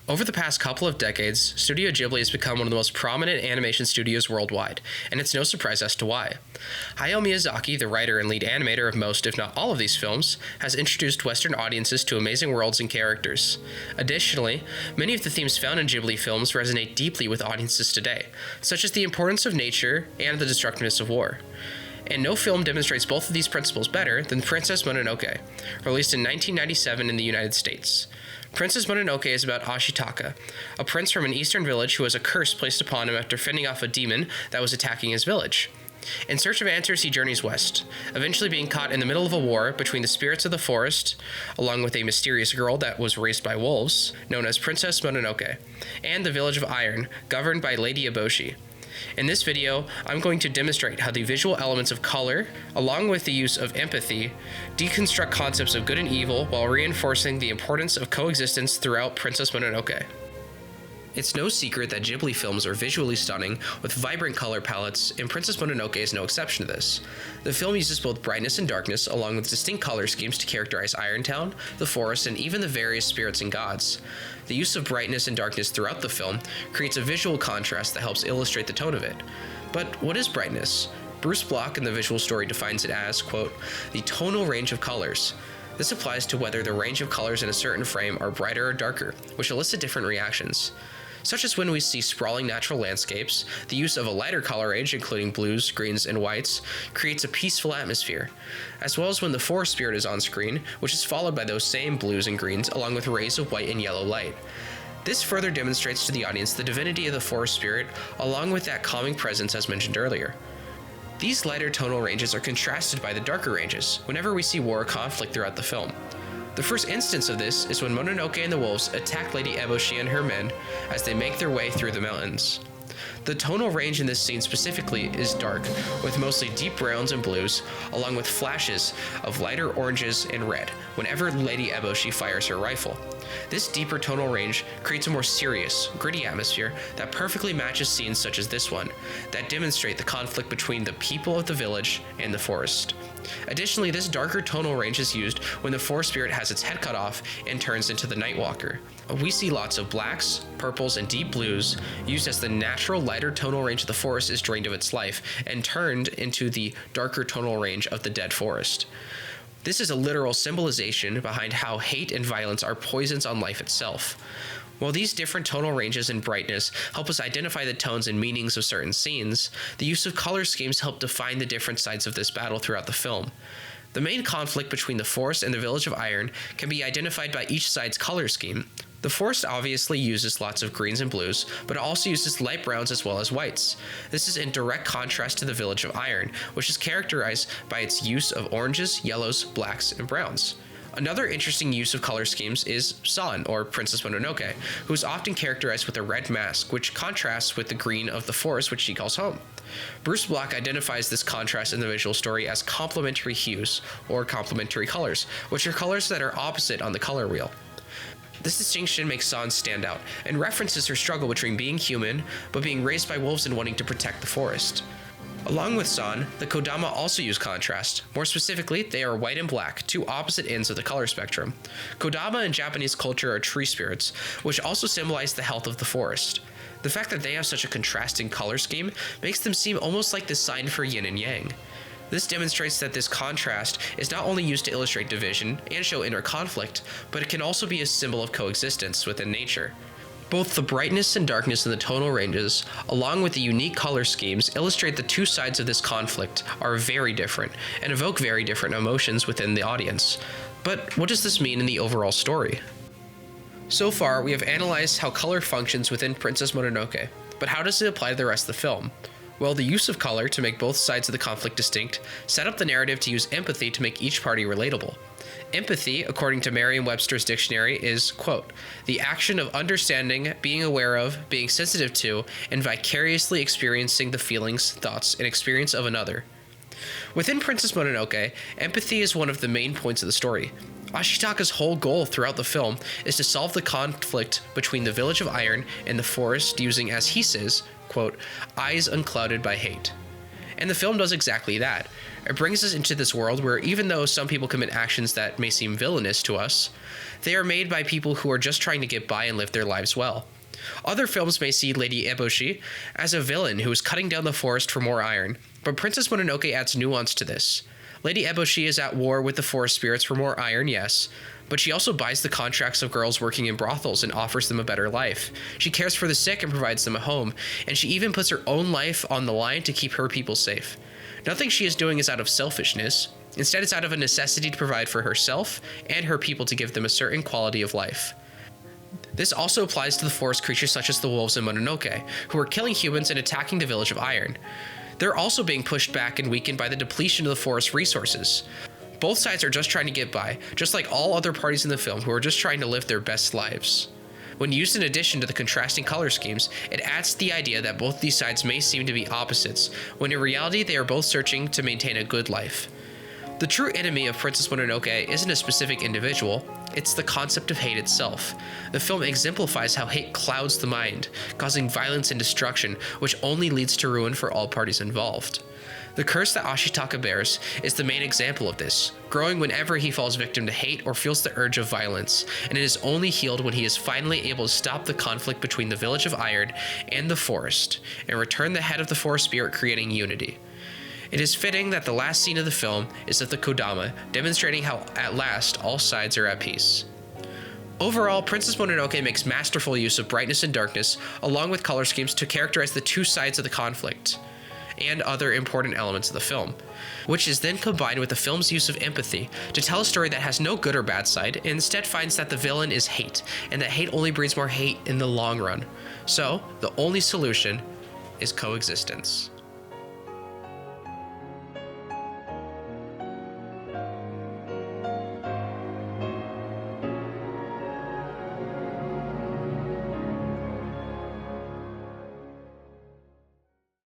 Over the past couple of decades, Studio Ghibli has become one of the most prominent animation studios worldwide, and it's no surprise as to why. Hayao Miyazaki, the writer and lead animator of most, if not all of these films, has introduced Western audiences to amazing worlds and characters. Additionally, many of the themes found in Ghibli films resonate deeply with audiences today, such as the importance of nature and the destructiveness of war. And no film demonstrates both of these principles better than Princess Mononoke, released in 1997 in the United States. Princess Mononoke is about Ashitaka, a prince from an eastern village who has a curse placed upon him after fending off a demon that was attacking his village. In search of answers, he journeys west, eventually being caught in the middle of a war between the spirits of the forest, along with a mysterious girl that was raised by wolves, known as Princess Mononoke, and the village of Iron, governed by Lady Eboshi. In this video, I'm going to demonstrate how the visual elements of color, along with the use of empathy, deconstruct concepts of good and evil while reinforcing the importance of coexistence throughout Princess Mononoke. It's no secret that Ghibli films are visually stunning, with vibrant color palettes, and Princess Mononoke is no exception to this. The film uses both brightness and darkness, along with distinct color schemes to characterize Irontown, the forest, and even the various spirits and gods. The use of brightness and darkness throughout the film creates a visual contrast that helps illustrate the tone of it. But what is brightness? Bruce Block in the visual story defines it as, quote, the tonal range of colors. This applies to whether the range of colors in a certain frame are brighter or darker, which elicit different reactions. Such as when we see sprawling natural landscapes, the use of a lighter color range, including blues, greens, and whites, creates a peaceful atmosphere, as well as when the forest spirit is on screen, which is followed by those same blues and greens along with rays of white and yellow light. This further demonstrates to the audience the divinity of the forest spirit, along with that calming presence as mentioned earlier. These lighter tonal ranges are contrasted by the darker ranges whenever we see war or conflict throughout the film. The first instance of this is when Mononoke and the wolves attack Lady Eboshi and her men as they make their way through the mountains. The tonal range in this scene specifically is dark, with mostly deep browns and blues, along with flashes of lighter oranges and red whenever Lady Eboshi fires her rifle. This deeper tonal range creates a more serious, gritty atmosphere that perfectly matches scenes such as this one, that demonstrate the conflict between the people of the village and the forest. Additionally, this darker tonal range is used when the forest spirit has its head cut off and turns into the Nightwalker. We see lots of blacks, purples, and deep blues used as the natural lighter tonal range of the forest is drained of its life and turned into the darker tonal range of the dead forest. This is a literal symbolization behind how hate and violence are poisons on life itself. While these different tonal ranges and brightness help us identify the tones and meanings of certain scenes, the use of color schemes help define the different sides of this battle throughout the film. The main conflict between the forest and the village of Iron can be identified by each side's color scheme. The forest obviously uses lots of greens and blues, but it also uses light browns as well as whites. This is in direct contrast to the village of Iron, which is characterized by its use of oranges, yellows, blacks, and browns. Another interesting use of color schemes is San, or Princess Mononoke, who is often characterized with a red mask, which contrasts with the green of the forest, which she calls home. Bruce Block identifies this contrast in the visual story as complementary hues, or complementary colors, which are colors that are opposite on the color wheel. This distinction makes San stand out, and references her struggle between being human, but being raised by wolves and wanting to protect the forest. Along with San, the Kodama also use contrast. More specifically, they are white and black, two opposite ends of the color spectrum. Kodama in Japanese culture are tree spirits, which also symbolize the health of the forest. The fact that they have such a contrasting color scheme makes them seem almost like the sign for yin and yang. This demonstrates that this contrast is not only used to illustrate division and show inner conflict, but it can also be a symbol of coexistence within nature. Both the brightness and darkness in the tonal ranges, along with the unique color schemes, illustrate the two sides of this conflict are very different and evoke very different emotions within the audience. But what does this mean in the overall story? So far, we have analyzed how color functions within Princess Mononoke, but how does it apply to the rest of the film? Well, the use of color to make both sides of the conflict distinct set up the narrative to use empathy to make each party relatable. Empathy, according to Merriam-Webster's dictionary, is, quote, the action of understanding, being aware of, being sensitive to, and vicariously experiencing the feelings, thoughts, and experience of another. Within Princess Mononoke, empathy is one of the main points of the story. Ashitaka's whole goal throughout the film is to solve the conflict between the village of Iron and the forest using, as he says, quote, eyes unclouded by hate. And the film does exactly that. It brings us into this world where even though some people commit actions that may seem villainous to us, they are made by people who are just trying to get by and live their lives well. Other films may see Lady Eboshi as a villain who is cutting down the forest for more iron, but Princess Mononoke adds nuance to this. Lady Eboshi is at war with the forest spirits for more iron, yes, but she also buys the contracts of girls working in brothels and offers them a better life. She cares for the sick and provides them a home, and she even puts her own life on the line to keep her people safe. Nothing she is doing is out of selfishness. Instead, it's out of a necessity to provide for herself and her people to give them a certain quality of life. This also applies to the forest creatures such as the wolves in Mononoke, who are killing humans and attacking the village of Iron. They're also being pushed back and weakened by the depletion of the forest resources. Both sides are just trying to get by, just like all other parties in the film who are just trying to live their best lives. When used in addition to the contrasting color schemes, it adds to the idea that both these sides may seem to be opposites, when in reality they are both searching to maintain a good life. The true enemy of Princess Mononoke isn't a specific individual, it's the concept of hate itself. The film exemplifies how hate clouds the mind, causing violence and destruction, which only leads to ruin for all parties involved. The curse that Ashitaka bears is the main example of this, growing whenever he falls victim to hate or feels the urge of violence, and it is only healed when he is finally able to stop the conflict between the village of Iron and the forest, and return the head of the forest spirit, creating unity. It is fitting that the last scene of the film is of the Kodama, demonstrating how at last all sides are at peace. Overall, Princess Mononoke makes masterful use of brightness and darkness, along with color schemes to characterize the two sides of the conflict, and other important elements of the film, which is then combined with the film's use of empathy to tell a story that has no good or bad side, and instead finds that the villain is hate, and that hate only breeds more hate in the long run. So, the only solution is coexistence.